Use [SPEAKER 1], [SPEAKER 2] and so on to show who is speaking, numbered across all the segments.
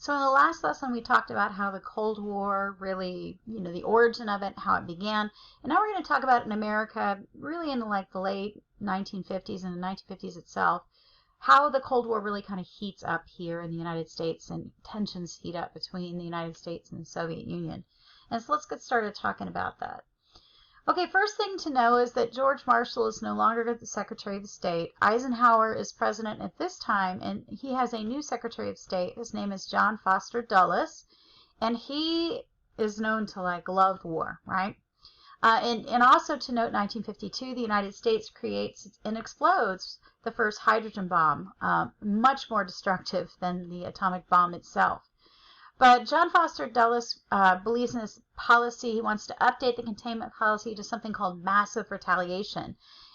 [SPEAKER 1] So in the last lesson, we talked about how the Cold War really, the origin of it, how it began. And now we're going to talk about in America, really in the late 1950s and the 1950s itself, how the Cold War really kind of heats up here in the United States and tensions heat up between the United States and the Soviet Union. And so let's get started talking about that. Okay, first thing to know is that George Marshall is no longer the Secretary of State. Eisenhower is president at this time, and he has a new Secretary of State. His name is John Foster Dulles, and he is known to love war, right? And also to note, 1952, the United States creates and explodes the first hydrogen bomb, much more destructive than the atomic bomb itself. But John Foster Dulles believes in this policy. He wants to update the containment policy to something called massive retaliation.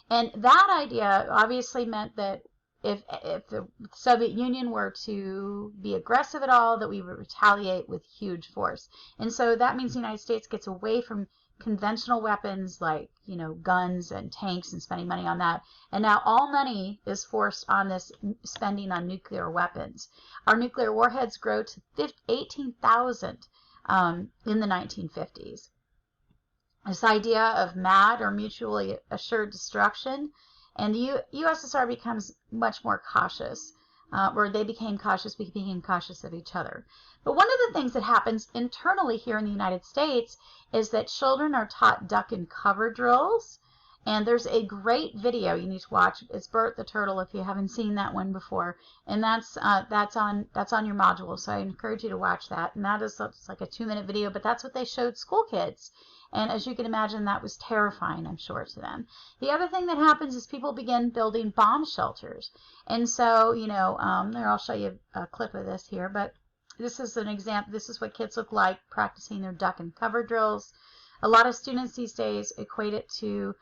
[SPEAKER 1] And that idea obviously meant that if the Soviet Union were to be aggressive at all, that we would retaliate with huge force. And so that means the United States gets away from conventional weapons like, guns and tanks and spending money on that. And now all money is forced on this spending on nuclear weapons. Our nuclear warheads grow to 18,000 in the 1950s. This idea of MAD, or mutually assured destruction, and the USSR becomes much more cautious. Or they became cautious, we became cautious of each other. But one of the things that happens internally here in the United States is that children are taught duck and cover drills. And there's a great video you need to watch. It's Bert the Turtle, if you haven't seen that one before. And that's on your module, so I encourage you to watch that. And that is like a 2-minute video, but that's what they showed school kids. And as you can imagine, that was terrifying, I'm sure, to them. The other thing that happens is people begin building bomb shelters. And so, there, I'll show you a clip of this here, but this is an example. This is what kids look like practicing their duck and cover drills. A lot of students these days equate it to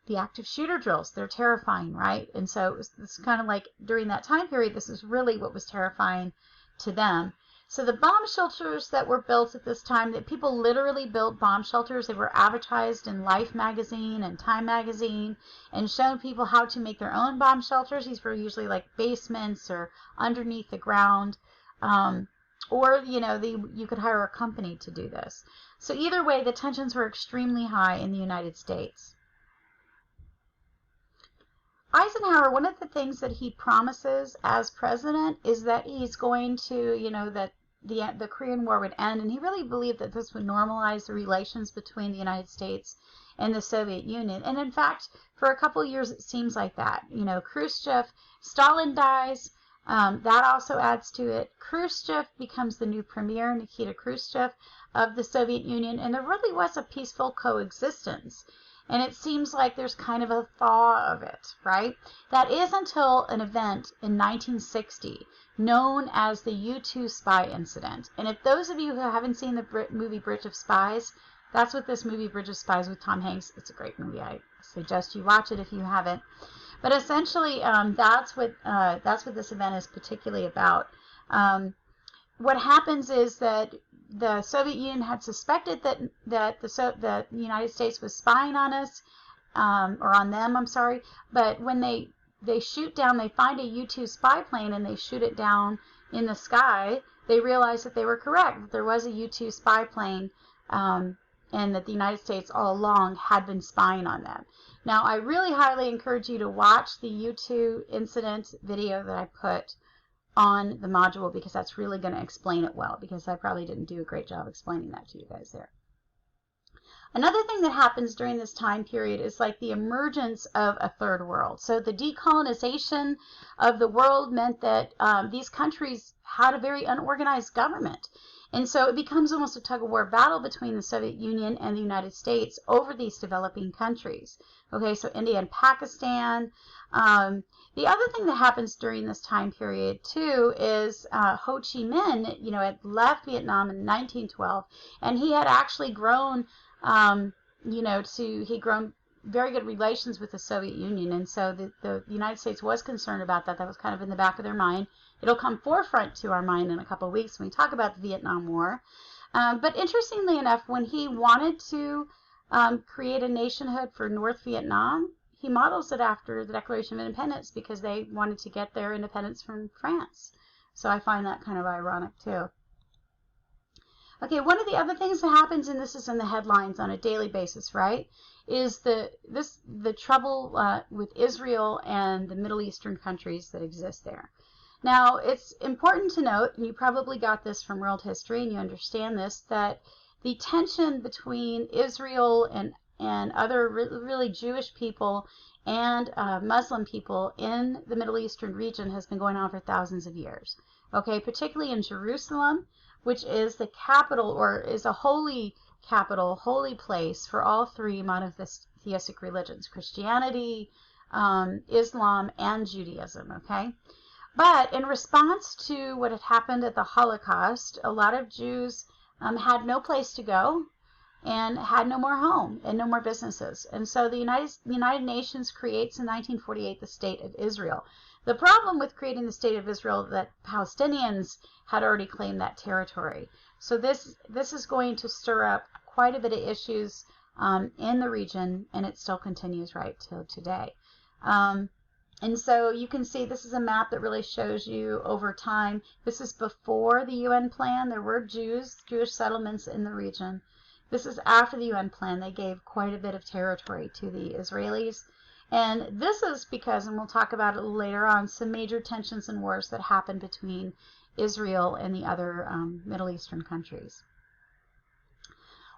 [SPEAKER 1] the active shooter drills. They're terrifying, right? And so it's kind of like during that time period, this is really what was terrifying to them. So the bomb shelters that were built at this time, that people literally built bomb shelters. They were advertised in Life magazine and Time magazine and showed people how to make their own bomb shelters. These were usually like basements or underneath the ground. Or, you could hire a company to do this. So either way, the tensions were extremely high in the United States. Eisenhower, one of the things that he promises as president is that he's going to, that the Korean War would end, and he really believed that this would normalize the relations between the United States and the Soviet Union. And in fact, for a couple of years, it seems like that. Khrushchev, Stalin dies, that also adds to it. Khrushchev becomes the new premier, Nikita Khrushchev, of the Soviet Union, and there really was a peaceful coexistence. And it seems like there's kind of a thaw of it, right? That is until an event in 1960 known as the U-2 spy incident. And if those of you who haven't seen the movie Bridge of Spies, that's what this movie Bridge of Spies with Tom Hanks, it's a great movie. I suggest you watch it if you haven't. But essentially, that's what this event is particularly about. What happens is that the Soviet Union had suspected that the United States was spying on us, or on them, I'm sorry. But when they shoot down, they find a U-2 spy plane and they shoot it down in the sky, they realize that they were correct, that there was a U-2 spy plane, and that the United States all along had been spying on them. Now, I really highly encourage you to watch the U-2 incident video that I put on the module, because that's really going to explain it well, because I probably didn't do a great job explaining that to you guys there. Another thing that happens during this time period is like the emergence of a third world. So the decolonization of the world meant that these countries had a very unorganized government. And so it becomes almost a tug-of-war battle between the Soviet Union and the United States over these developing countries. Okay, so India and Pakistan. The other thing that happens during this time period, too, is Ho Chi Minh, had left Vietnam in 1912, and he had actually grown, he'd grown very good relations with the Soviet Union, and so the United States was concerned about that. That was kind of in the back of their mind. It'll come forefront to our mind in a couple of weeks when we talk about the Vietnam War. But interestingly enough, when he wanted to create a nationhood for North Vietnam, he models it after the Declaration of Independence, because they wanted to get their independence from France. So I find that kind of ironic too. Okay, one of the other things that happens, and this is in the headlines on a daily basis, right, is the trouble with Israel and the Middle Eastern countries that exist there. Now, it's important to note, and you probably got this from world history, and you understand this, that the tension between Israel and other really Jewish people and Muslim people in the Middle Eastern region has been going on for thousands of years. Okay, particularly in Jerusalem, which is the capital, or is a holy capital, holy place for all three monotheistic religions, Christianity, Islam, and Judaism, okay? But in response to what had happened at the Holocaust, a lot of Jews had no place to go and had no more home and no more businesses. And so the United Nations creates in 1948 the State of Israel. The problem with creating the State of Israel that Palestinians had already claimed that territory. So this is going to stir up quite a bit of issues in the region, and it still continues right till today. And so you can see this is a map that really shows you over time. This is before the UN plan. There were Jewish settlements in the region. This is after the UN plan. They gave quite a bit of territory to the Israelis. And this is because, and we'll talk about it later on, some major tensions and wars that happened between Israel and the other Middle Eastern countries.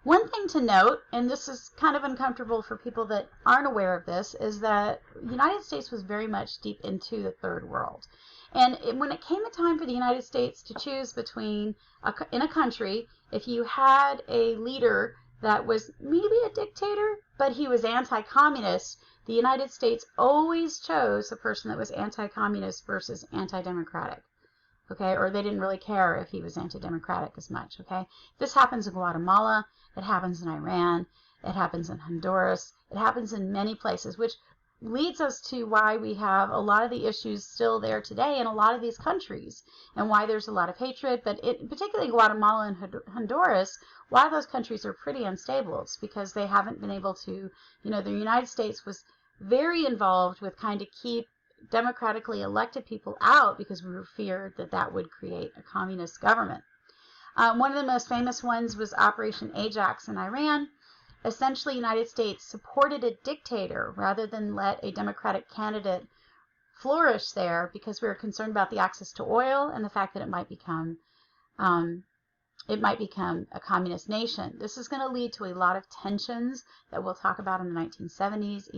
[SPEAKER 1] One thing to note, and this is kind of uncomfortable for people that aren't aware of this, is that the United States was very much deep into the Third World. And when it came a time for the United States to choose between, in a country, if you had a leader that was maybe a dictator, but he was anti-communist, the United States always chose a person that was anti-communist versus anti-democratic. Okay, or they didn't really care if he was anti-democratic as much, okay? This happens in Guatemala, it happens in Iran, it happens in Honduras, it happens in many places, which leads us to why we have a lot of the issues still there today in a lot of these countries, and why there's a lot of hatred, but particularly Guatemala and Honduras, why those countries are pretty unstable. It's because they haven't been able to, the United States was very involved with kind of keep democratically elected people out because we feared that that would create a communist government. One of the most famous ones was Operation Ajax in Iran. Essentially, the United States supported a dictator rather than let a democratic candidate flourish there because we were concerned about the access to oil and the fact that it might become a communist nation. This is going to lead to a lot of tensions that we'll talk about in the 1970s,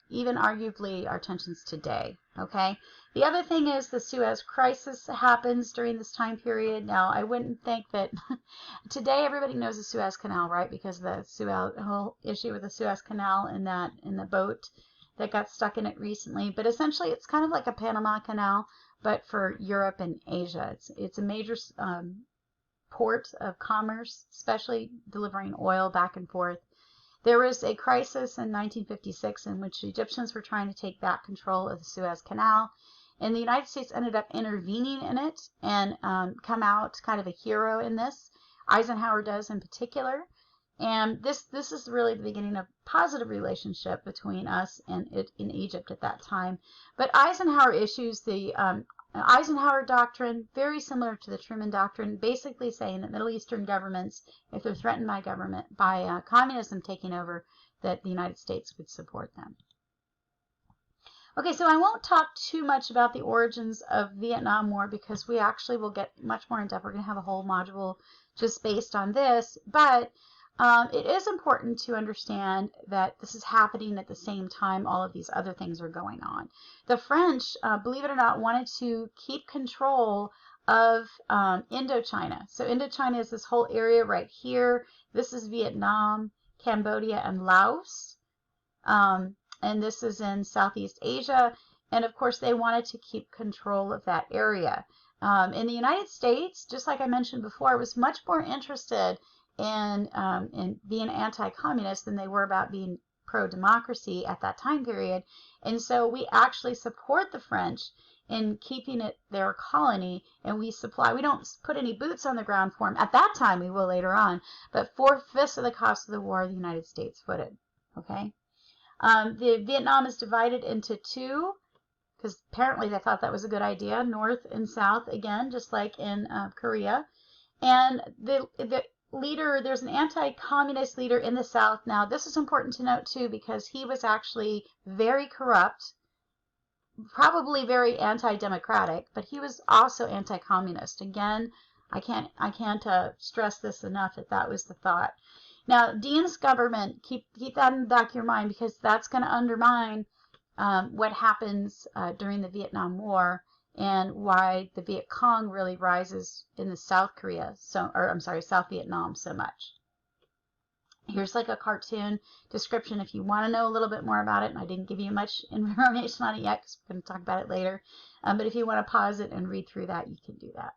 [SPEAKER 1] even arguably our tensions today, okay? The other thing is the Suez Crisis happens during this time period. Now, I wouldn't think that today everybody knows the Suez Canal, right? Because the whole issue with the Suez Canal and the boat that got stuck in it recently. But essentially, it's kind of like a Panama Canal, but for Europe and Asia. It's a major port of commerce, especially delivering oil back and forth. There was a crisis in 1956 in which the Egyptians were trying to take back control of the Suez Canal, and the United States ended up intervening in it and come out kind of a hero in this. Eisenhower does in particular. And this is really the beginning of a positive relationship between us and in Egypt at that time. But Eisenhower issues the Eisenhower Doctrine, very similar to the Truman Doctrine, basically saying that Middle Eastern governments, if they're threatened by communism taking over, that the United States would support them. Okay, so I won't talk too much about the origins of Vietnam War because we actually will get much more in depth. We're going to have a whole module just based on this, but it is important to understand that this is happening at the same time all of these other things are going on. The French, believe it or not, wanted to keep control of Indochina. So Indochina is this whole area right here. This is Vietnam, Cambodia, and Laos. And this is in Southeast Asia. And of course, they wanted to keep control of that area. In the United States, just like I mentioned before, was much more interested in being anti-communist than they were about being pro-democracy at that time period. And so we actually support the French in keeping it their colony, and we don't put any boots on the ground for them. At that time, we will later on, but 4/5 of the cost of the war, the United States footed. Okay? The Vietnam is divided into two, because apparently they thought that was a good idea, North and South again, just like in Korea. And the leader, there's an anti-communist leader in the South. Now, this is important to note too, because he was actually very corrupt, probably very anti-democratic, but he was also anti-communist. Again, I can't stress this enough that was the thought. Now, Dien's government, keep that in the back of your mind, because that's going to undermine what happens during the Vietnam War and why the Viet Cong really rises in the South Vietnam so much. Here's like a cartoon description if you want to know a little bit more about it, and I didn't give you much information on it yet because we're going to talk about it later. But if you want to pause it and read through that, you can do that.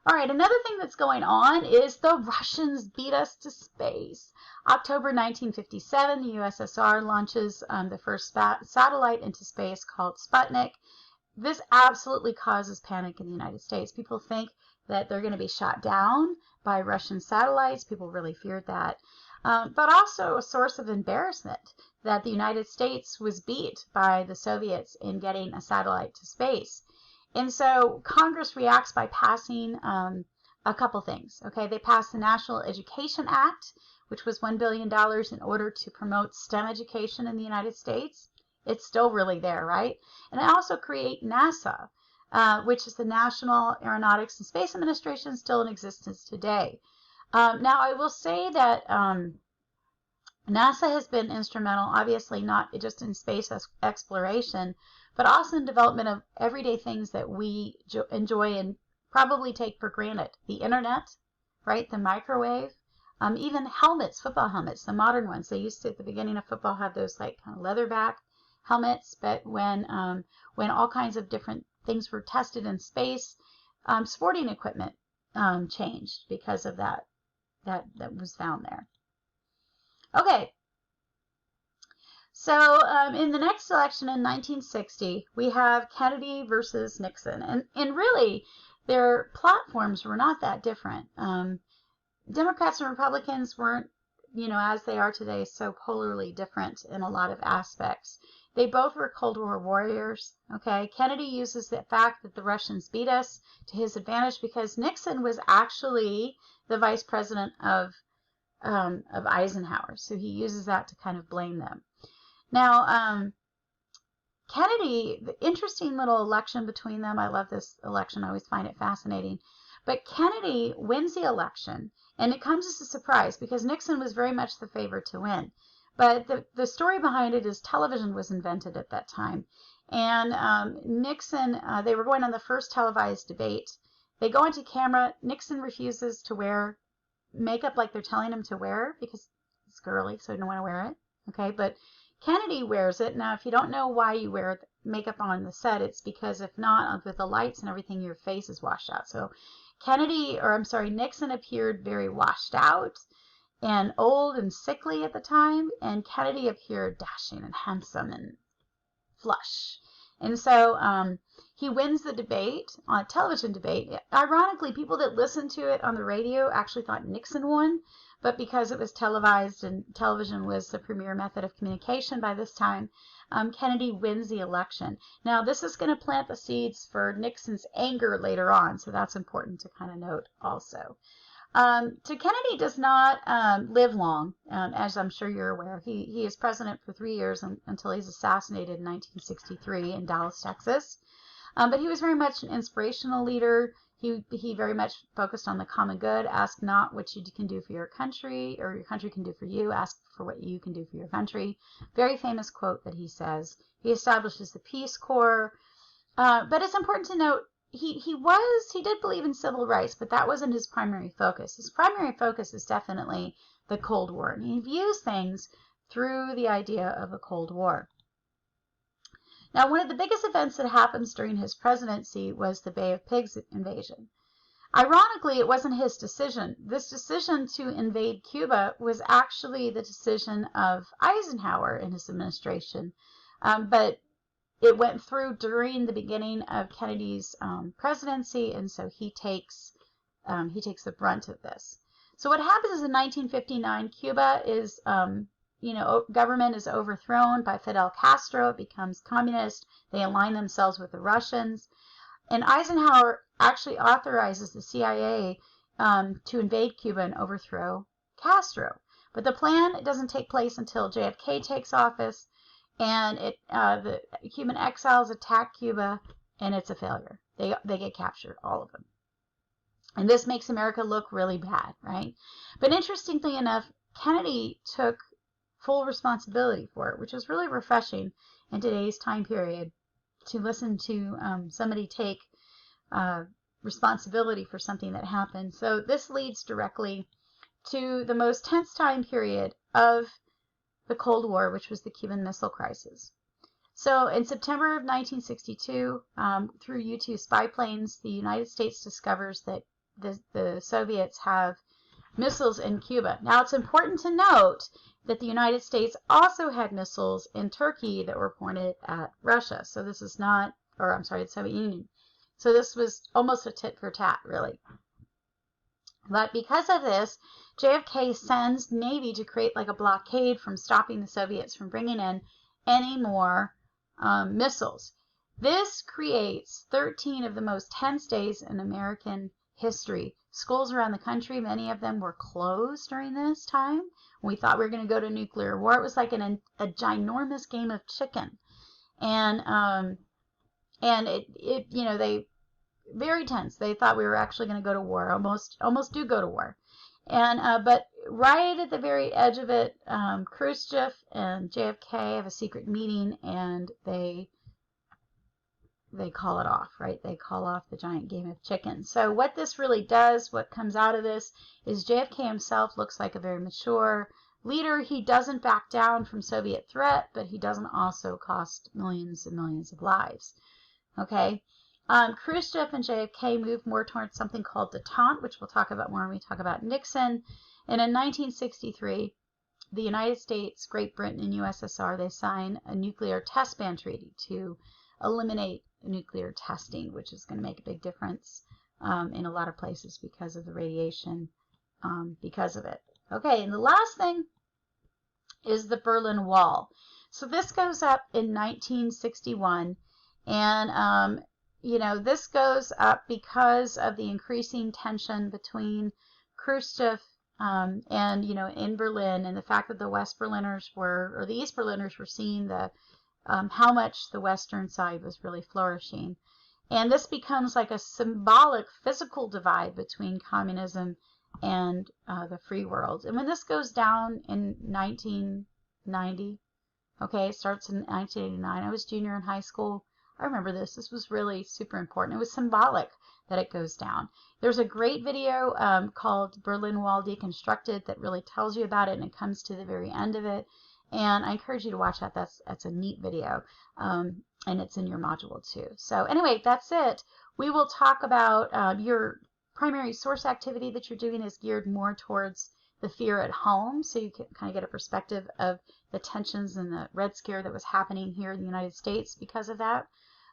[SPEAKER 1] All right, another thing that's going on is the Russians beat us to space. October 1957, the USSR launches the first satellite into space called Sputnik. This absolutely causes panic in the United States. People think that they're going to be shot down by Russian satellites. People really feared that. But also a source of embarrassment that the United States was beat by the Soviets in getting a satellite to space. And so Congress reacts by passing a couple things. Okay, they passed the National Education Act, which was $1 billion in order to promote STEM education in the United States. It's still really there, right? And they also create NASA, which is the National Aeronautics and Space Administration, still in existence today. Now, I will say that NASA has been instrumental, obviously not just in space exploration, but also in development of everyday things that we enjoy and probably take for granted. The internet, right? The microwave, even helmets, football helmets, the modern ones. They used to, at the beginning of football, have those like kind of leatherback helmets, but when all kinds of different things were tested in space, sporting equipment changed because of that was found there. Okay. So in the next election in 1960, we have Kennedy versus Nixon. And really, their platforms were not that different. Democrats and Republicans weren't, as they are today, so polarly different in a lot of aspects. They both were Cold War warriors. Okay, Kennedy uses the fact that the Russians beat us to his advantage because Nixon was actually the vice president of Eisenhower. So he uses that to kind of blame them. Now, Kennedy, the interesting little election between them. I love this election. I always find it fascinating. But Kennedy wins the election, and it comes as a surprise because Nixon was very much the favorite to win. But the story behind it is television was invented at that time. And Nixon, they were going on the first televised debate. They go into camera. Nixon refuses to wear makeup like they're telling him to wear because it's girly, so he don't want to wear it. Okay, but Kennedy wears it. Now, if you don't know why you wear makeup on the set, it's because if not, with the lights and everything, your face is washed out. So Nixon appeared very washed out and old and sickly at the time, and Kennedy appeared dashing and handsome and flush. And so he wins the debate, on a television debate. Ironically, people that listened to it on the radio actually thought Nixon won, but because it was televised and television was the premier method of communication by this time, Kennedy wins the election. Now, this is going to plant the seeds for Nixon's anger later on, so that's important to kind of note also. So Kennedy does not live long, as I'm sure you're aware. He is president for 3 years until he's assassinated in 1963 in Dallas, Texas. But he was very much an inspirational leader. He very much focused on the common good. Ask not what you can do for your country or your country can do for you. Ask for what you can do for your country. Very famous quote that he says. He establishes the Peace Corps. But it's important to note, he did believe in civil rights, but that wasn't his primary focus. His primary focus is definitely the Cold War. And he views things through the idea of a Cold War. Now, one of the biggest events that happens during his presidency was the Bay of Pigs invasion. Ironically, it wasn't his decision. This decision to invade Cuba was actually the decision of Eisenhower in his administration. But it went through during the beginning of Kennedy's presidency, and so he takes the brunt of this. So what happens is in 1959, Cuba is government is overthrown by Fidel Castro. It becomes communist. They align themselves with the Russians. And Eisenhower actually authorizes the CIA to invade Cuba and overthrow Castro. But the plan doesn't take place until JFK takes office, and the Cuban exiles attack Cuba, and it's a failure. They get captured, all of them. And this makes America look really bad, right? But interestingly enough, Kennedy took full responsibility for it, which is really refreshing in today's time period to listen to somebody take responsibility for something that happened. So this leads directly to the most tense time period of the Cold War, which was the Cuban Missile Crisis. So in September of 1962, through U-2 spy planes, the United States discovers that the Soviets have missiles in Cuba. Now it's important to note that the United States also had missiles in Turkey that were pointed at Russia. So this is not, or I'm sorry, the Soviet Union. So this was almost a tit for tat, really. But because of this, JFK sends Navy to create like a blockade from stopping the Soviets from bringing in any more missiles. This creates 13 of the most tense days in American history. Schools around the country, many of them were closed during this time. We thought we were going to go to nuclear war. It was like a ginormous game of chicken. And they very tense. They thought we were actually going to go to war, almost do go to war. And but right at the very edge of it, Khrushchev and JFK have a secret meeting, and they call it off, right? They call off the giant game of chicken. So what this really does, what comes out of this, is JFK himself looks like a very mature leader. He doesn't back down from Soviet threat, but he doesn't also cost millions and millions of lives. Okay? Khrushchev and JFK moved more towards something called détente, which we'll talk about more when we talk about Nixon. And in 1963, the United States, Great Britain, and USSR, they sign a nuclear test ban treaty to eliminate nuclear testing, which is going to make a big difference in a lot of places because of the radiation, because of it. Okay, and the last thing is the Berlin Wall. So this goes up in 1961, and this goes up because of the increasing tension between Khrushchev and in Berlin, and the fact that the West Berliners or the East Berliners were seeing how much the Western side was really flourishing. And this becomes like a symbolic physical divide between communism and the free world. And when this goes down in 1990, okay, it starts in 1989. I was junior in high school. I remember this. This was really super important. It was symbolic that it goes down. There's a great video called Berlin Wall Deconstructed that really tells you about it, and it comes to the very end of it. And I encourage you to watch that. That's a neat video, and it's in your module too. So anyway, that's it. We will talk about your primary source activity that you're doing is geared more towards the fear at home, so you can kind of get a perspective of the tensions and the Red Scare that was happening here in the United States because of that.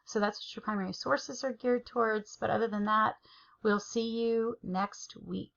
[SPEAKER 1] So that's what your primary sources are geared towards. But other than that, we'll see you next week.